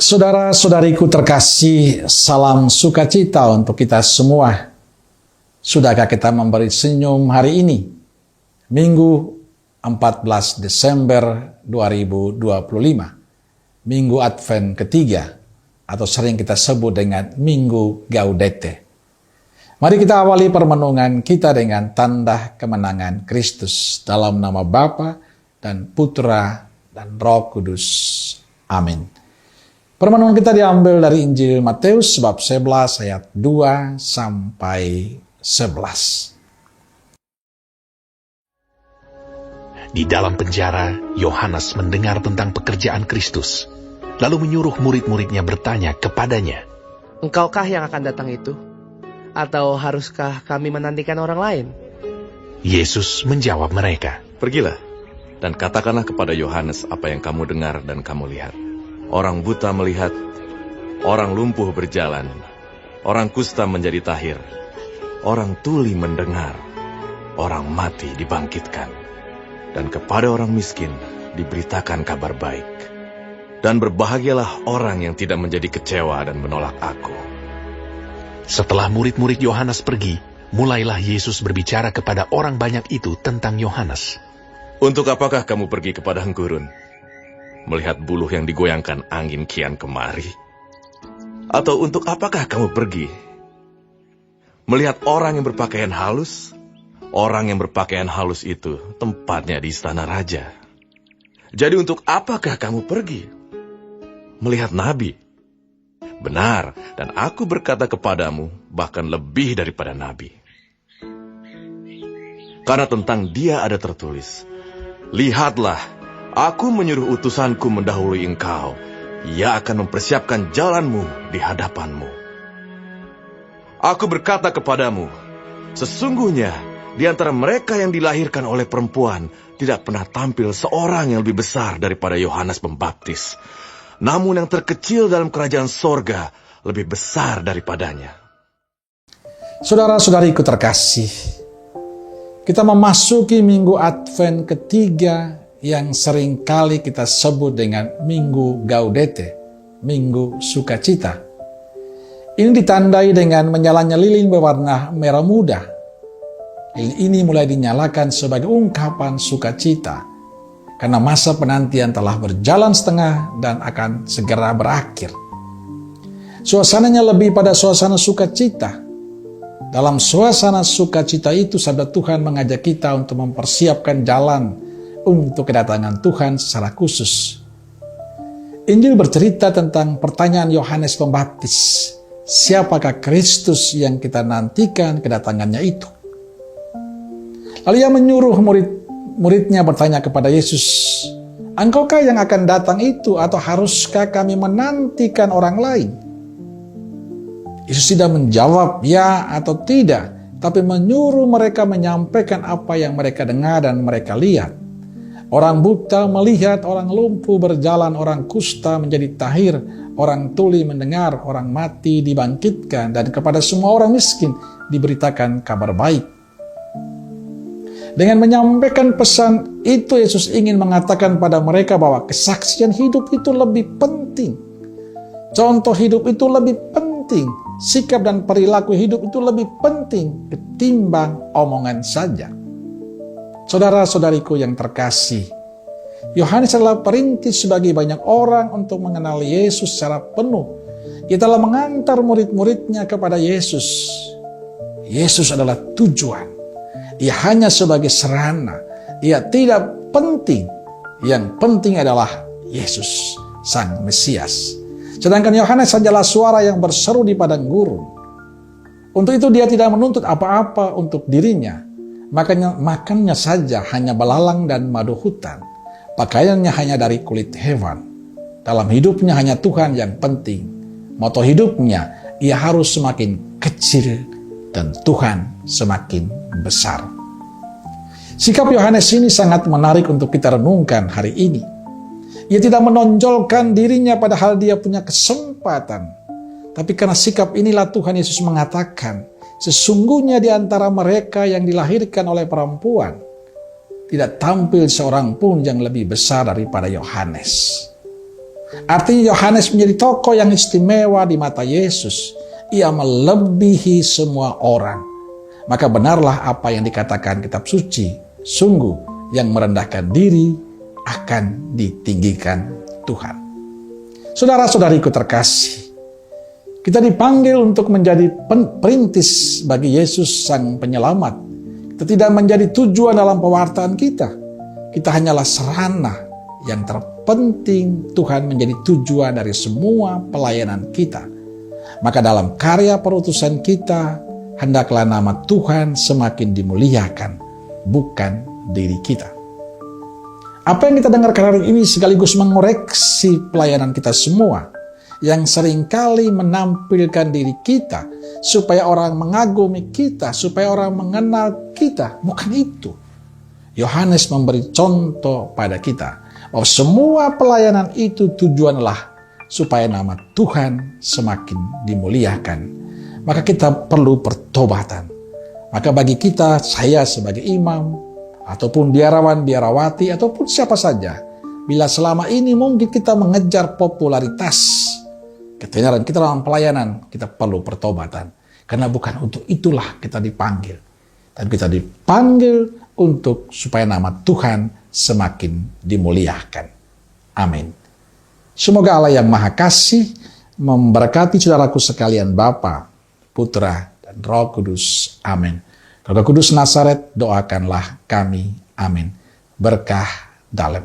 Saudara-saudariku terkasih, salam sukacita untuk kita semua. Sudahkah kita memberi senyum hari ini? Minggu 14 Desember 2025. Minggu Advent ketiga, atau sering kita sebut dengan Minggu Gaudete. Mari kita awali permenungan kita dengan tanda kemenangan Kristus dalam nama Bapa dan Putra dan Roh Kudus. Amin. Permenungan kita diambil dari Injil Matius bab 11 ayat 2 sampai 11. Di dalam penjara, Yohanes mendengar tentang pekerjaan Kristus, lalu menyuruh murid-muridnya bertanya kepadanya, "Engkaukah yang akan datang itu? Atau haruskah kami menantikan orang lain?" Yesus menjawab mereka, "Pergilah dan katakanlah kepada Yohanes apa yang kamu dengar dan kamu lihat. Orang buta melihat, orang lumpuh berjalan, orang kusta menjadi tahir, orang tuli mendengar, orang mati dibangkitkan, dan kepada orang miskin diberitakan kabar baik. Dan berbahagialah orang yang tidak menjadi kecewa dan menolak aku." Setelah murid-murid Yohanes pergi, mulailah Yesus berbicara kepada orang banyak itu tentang Yohanes. "Untuk apakah kamu pergi ke padang gurun? Melihat buluh yang digoyangkan angin kian kemari? Atau untuk apakah kamu pergi? Melihat orang yang berpakaian halus? Orang yang berpakaian halus itu tempatnya di istana raja. Jadi untuk apakah kamu pergi? Melihat nabi? Benar, dan aku berkata kepadamu, bahkan lebih daripada nabi. Karena tentang dia ada tertulis, 'Lihatlah, aku menyuruh utusanku mendahului engkau. Ia akan mempersiapkan jalanmu di hadapanmu.' Aku berkata kepadamu, sesungguhnya di antara mereka yang dilahirkan oleh perempuan tidak pernah tampil seorang yang lebih besar daripada Yohanes Pembaptis. Namun yang terkecil dalam kerajaan sorga lebih besar daripadanya." Saudara-saudariku terkasih, kita memasuki Minggu Advent ketiga yang sering kali kita sebut dengan Minggu Gaudete, Minggu Sukacita. Ini ditandai dengan menyalanya lilin berwarna merah muda. Lilin ini mulai dinyalakan sebagai ungkapan sukacita, karena masa penantian telah berjalan setengah dan akan segera berakhir. Suasananya lebih pada suasana sukacita. Dalam suasana sukacita itu, sabda Tuhan mengajak kita untuk mempersiapkan jalan untuk kedatangan Tuhan secara khusus. Injil bercerita tentang pertanyaan Yohanes Pembaptis, siapakah Kristus yang kita nantikan kedatangannya itu? Lalu ia menyuruh murid-muridnya bertanya kepada Yesus, "Engkaukah yang akan datang itu, atau haruskah kami menantikan orang lain?" Yesus tidak menjawab ya atau tidak, tapi menyuruh mereka menyampaikan apa yang mereka dengar dan mereka lihat. Orang buta melihat, orang lumpuh berjalan, orang kusta menjadi tahir, orang tuli mendengar, orang mati dibangkitkan, dan kepada semua orang miskin diberitakan kabar baik. Dengan menyampaikan pesan itu, Yesus ingin mengatakan pada mereka bahwa kesaksian hidup itu lebih penting. Contoh hidup itu lebih penting. Sikap dan perilaku hidup itu lebih penting ketimbang omongan saja. Saudara-saudariku yang terkasih, Yohanes adalah perintis bagi banyak orang untuk mengenal Yesus secara penuh. Ia telah mengantar murid-muridnya kepada Yesus. Yesus adalah tujuan. Ia hanya sebagai sarana. Ia tidak penting. Yang penting adalah Yesus, Sang Mesias. Sedangkan Yohanes hanyalah suara yang berseru di padang gurun. Untuk itu dia tidak menuntut apa-apa untuk dirinya. Makannya saja hanya belalang dan madu hutan. Pakaiannya hanya dari kulit hewan. Dalam hidupnya hanya Tuhan yang penting. Moto hidupnya, ia harus semakin kecil dan Tuhan semakin besar. Sikap Yohanes ini sangat menarik untuk kita renungkan hari ini. Ia tidak menonjolkan dirinya padahal dia punya kesempatan. Tapi karena sikap inilah Tuhan Yesus mengatakan, sesungguhnya di antara mereka yang dilahirkan oleh perempuan, tidak tampil seorang pun yang lebih besar daripada Yohanes. Artinya Yohanes menjadi tokoh yang istimewa di mata Yesus. Ia melebihi semua orang. Maka benarlah apa yang dikatakan kitab suci. Sungguh yang merendahkan diri akan ditinggikan Tuhan. Saudara-saudariku terkasih, kita dipanggil untuk menjadi perintis bagi Yesus Sang Penyelamat. Kita tidak menjadi tujuan dalam pewartaan kita. Kita hanyalah sarana yang terpenting. Tuhan menjadi tujuan dari semua pelayanan kita. Maka dalam karya perutusan kita, hendaklah nama Tuhan semakin dimuliakan, bukan diri kita. Apa yang kita dengarkan hari ini sekaligus mengoreksi pelayanan kita semua, yang seringkali menampilkan diri kita, supaya orang mengagumi kita, supaya orang mengenal kita. Bukan itu. Yohanes memberi contoh pada kita, bahwa semua pelayanan itu tujuanlah supaya nama Tuhan semakin dimuliakan. Maka kita perlu pertobatan. Maka bagi kita, saya sebagai imam, ataupun biarawan, biarawati, ataupun siapa saja, bila selama ini mungkin kita mengejar popularitas, ketenaran kita dalam pelayanan, kita perlu pertobatan. Karena bukan untuk itulah kita dipanggil. Dan kita dipanggil untuk supaya nama Tuhan semakin dimuliakan. Amin. Semoga Allah yang Maha Kasih memberkati saudaraku sekalian, Bapa, Putra, dan Roh Kudus. Amin. Roh Kudus Nazaret, doakanlah kami. Amin. Berkah dalam.